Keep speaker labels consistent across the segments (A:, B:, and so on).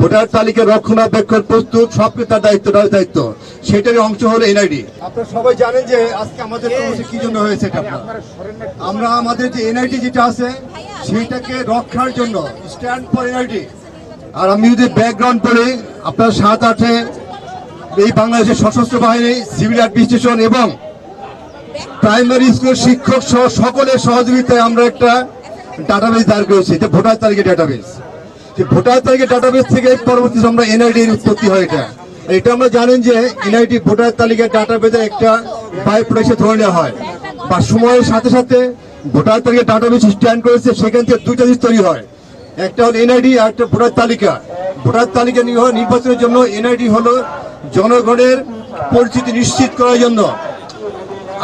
A: Voter তালিকা রক্ষণাবেক্ষণ প্রস্তুত সবকিছু তার দায়িত্ব সেটারই অংশ হলো এনআইডি। আপনারা সবাই জানেন যে আজকে আমাদের কি জন্য হয়েছে এটা, আমরা আমাদের যে এনআইডি যেটা আছে সেটাকে রক্ষার জন্য স্ট্যান্ড ফর এনআইডি। আর আমি যদি ব্যাকগ্রাউন্ড বলি, আপনার 7-8 এই বাংলাদেশের সশস্ত্র বাহিনী, সিভিল অ্যাডমিনিস্ট্রেশন এবং প্রাইমারি স্কুল শিক্ষক সহ সকলের সহযোগিতায় আমরা একটা ডাটাবেস দাঁড় করেছি, এটা ভোটার তালিকা ডাটাবেস। ভোটার তালিকা ডাটাবেস থেকে পরবর্তীতে আমরা এনআইডির উৎপত্তি হয়। এটা আমরা জানেন যে এনআইডি ভোটার তালিকা ডাটাবেসের একটা বাই প্রোডাক্ট ধরে নেওয়া হয়, বা সময়ের সাথে সাথে ভোটার তালিকা ডাটাবেস স্ট্যান্ড করেছে, সেখান থেকে দুইটা জিনিস তৈরি হয়, একটা হলো এনআইডি আর একটা ভোটার তালিকা। ভোটার তালিকা নির্বাচনের জন্য এনআইডি হলো জনগণের পরিচিতি নিশ্চিত করার জন্য।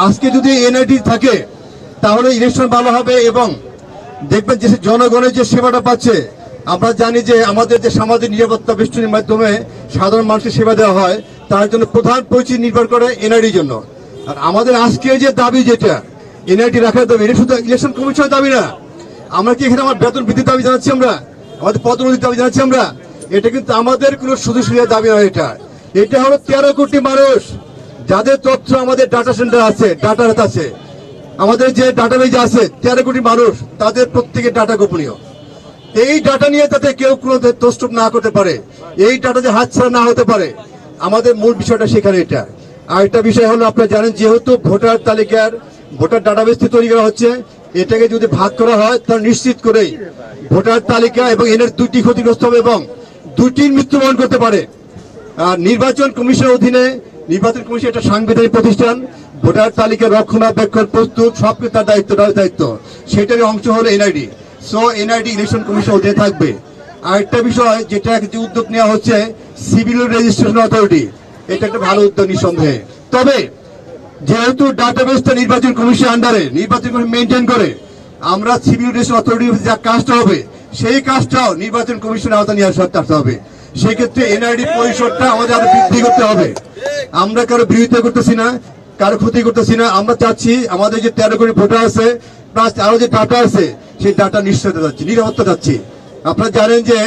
A: আজকে যদি এনআইডি থাকে তাহলে ইলেকশন ভালো হবে এবং দেখবেন যে জনগণের যে সেবাটা পাচ্ছে। আমরা জানি যে আমাদের যে সামাজিক নিরাপত্তা বেষ্টনীর মাধ্যমে সাধারণ মানুষের সেবা দেওয়া হয়, তার জন্য প্রধান পরিচিতি নির্ভর করে এনআইডির জন্য। আর আমাদের আজকে যে দাবি, যেটা এনআইডি রাখার দাবি, এটা শুধু ইলেকশন কমিশনের দাবি না। আমরা কি এখানে আমার বেতন বৃদ্ধির দাবি জানাচ্ছি, আমরা আমাদের পদোন্নতির দাবি জানাচ্ছি আমরা, এটা কিন্তু আমাদের কোনো সুযোগ সুবিধার দাবি নয়। এটা হলো 13 কোটি মানুষ যাদের তথ্য আমাদের ডাটা সেন্টার আছে, ডাটাবেস আছে, আমাদের যে ডাটাবেস আছে 13 কোটি মানুষ, তাদের প্রত্যেকের ডাটা গোপনীয়। এই ডাটা নিয়ে যাতে কেউ কোনো তথ্য না করতে পারে, এই ডাটাতে হাতছাড়া না হতে পারে, আমাদের মূল বিষয়টা সেখানে এটা। আর একটা বিষয় হলো, আপনারা জানেন যেহেতু ভোটার তালিকার ভোটার ডাটাবেসটি তৈরি করা হচ্ছে, এটাকে যদি ভাগ করা হয় তাহলে নিশ্চিত করেই ভোটার তালিকা এবং এর দুটি ক্ষতিগ্রস্ত হবে এবং দুটির মৃত্যুবরণ করতে পারে। আর নির্বাচন কমিশনের অধীনে, নির্বাচন কমিশন একটা সাংবিধানিক প্রতিষ্ঠান, ভোটার তালিকা রক্ষণাবেক্ষণ প্রস্তুত সবকিছু তার দায়িত্ব সেটারই অংশ হলো NID. So NID election commission অধীনে থাকবে। আর একটা বিষয় যেটা যে উদ্যোগ নেওয়া হচ্ছে, সিভিল রেজিস্ট্রেশন অথরিটি, এটা একটা ভালো উদ্যোগ নিঃসন্দেহে। তবে যেহেতু ডাটাবেসটা নির্বাচন কমিশনের আন্ডারে, নির্বাচন কমিশন মেনটেন করে, আমরা সিভিল রেজিস্ট্রেশন অথরিটি যা কাজটা হবে সেই কাজটাও নির্বাচন কমিশনের আওতায় নিয়ে আসতে হবে। সেক্ষেত্রে এনআইডি পরিসরটা আমাদের আরো বৃদ্ধি করতে হবে। আমরা কারো বিরোধিতা করতেছি না, কারো ক্ষতি করতেছি না। আমরা চাচ্ছি আমাদের যে 13 কোটি ভোটার আছে, প্লাস আরো যে ডাটা আছে, সেই ডাটা নিশ্চয়তা যাচ্ছে, নিরাপত্তা যাচ্ছে। আপনারা জানেন যে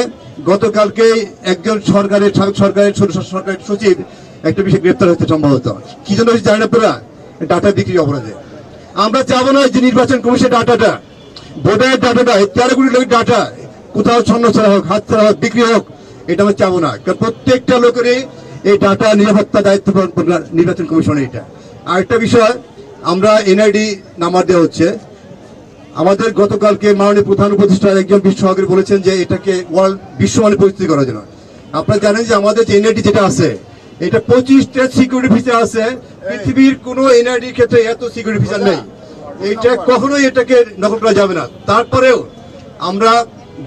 A: গতকালকে একজন সাবেক সরকারের সরকারের সচিব একটা বিষয় গ্রেপ্তার হয়েছে, সম্ভবত কি জন্য হয়েছে জানেন আপনারা? ডাটা বিক্রির অপরাধে। আমরা চাবো না যে নির্বাচন কমিশন ডাটাটা, ভোটার ডাটাটা, 13 কোটি লোকের ডাটা কোথাও ছন্ন ছাড়া হোক, হাত ছাড়া হোক, বিক্রি হোক, এটা আমরা চাবো না। কারণ প্রত্যেকটা লোকেরই এই ডাটা নিরাপত্তা দায়িত্ব নির্বাচন কমিশনের এটা। আর একটা বিষয়, আমরা এনআইডি নাম্বার দেওয়া হচ্ছে। আমাদের গতকালকে মাননীয় প্রধান উপদেষ্টা একজন বিশেষজ্ঞ বলেছেন যে এটাকে ওয়ার্ল্ড বিশ্বমানের পরিস্থিতি করার জন্য। আপনারা জানেন যে আমাদের যে এনআইডি যেটা আছে, এটা 25টা সিকিউরিটি ফিচার আছে। পৃথিবীর কোন এনআইডির ক্ষেত্রে এত সিকিউরিটি ফিচার নেই। এইটা কখনোই এটাকে নকল করা যাবে না। তারপরেও আমরা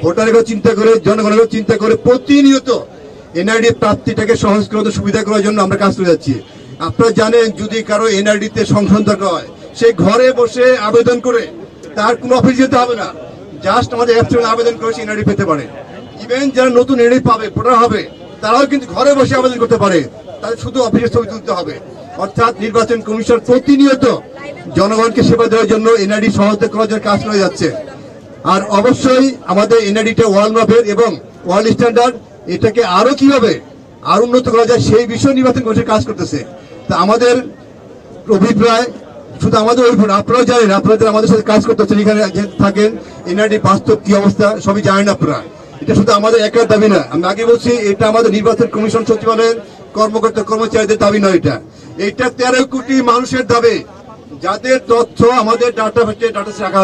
A: ভোটারের চিন্তা করে, জনগণের চিন্তা করে প্রতিনিয়ত এনআইডি প্রাপ্তিটাকে সহজ করে, সুবিধা করার জন্য আমরা কাজ করে যাচ্ছি। আপনারা জানেন যদি কারো এনআইডিতে সংশোধন দরকার হয়, সে ঘরে বসে আবেদন করে, তার কোনো অফিস যেতে হবে না, জাস্ট আমাদের অ্যাপসে আবেদন করে সে এনআইডি পেতে পারে। ইভেন যারা নতুন এনআইডি পাবে, ভোটার হবে, তারাও কিন্তু ঘরে বসে আবেদন করতে পারে, তাদের শুধু অফিসের ছবি তুলতে হবে। অর্থাৎ নির্বাচন কমিশন প্রতিনিয়ত জনগণকে সেবা দেওয়ার জন্য এনআইডি সহজে করার জন্য কাজ করে যাচ্ছে। আর অবশ্যই আমাদের এনআইডিটা ওয়ার্ল্ড মাপের এবং ওয়ার্ল্ড স্ট্যান্ডার্ড, এটাকে আরো কিভাবে আরো উন্নত করা যায় সেই বিষয়ে নির্বাচন কমিশন কাজ করতেছে। তা আমাদের অভিপ্রায়, শুধু আমাদের অভিপ্রায়, আপনারাও জানেন, আপনাদের আমাদের সাথে কাজ করতেছেন, এখানে থাকেন, এনআইডি বাস্তব কি অবস্থা সবই জানেন আপনারা। এটা শুধু আমাদের একার দাবি না, আমি আগে বলছি, এটা আমাদের নির্বাচন কমিশন সচিবালয়ের কর্মকর্তা কর্মচারীদের দাবি নয়, এটা 13 কোটি মানুষের দাবি, যাদের তথ্য আমাদের ডাটাবেসে রাখা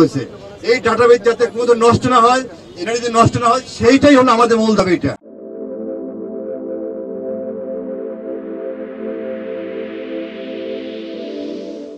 A: হয়েছে। এই ডাটাবেস যাতে কোনো নষ্ট না হয়, এনআইডি নষ্ট না হয়, সেইটাই হলো আমাদের মূল দাবি। এটা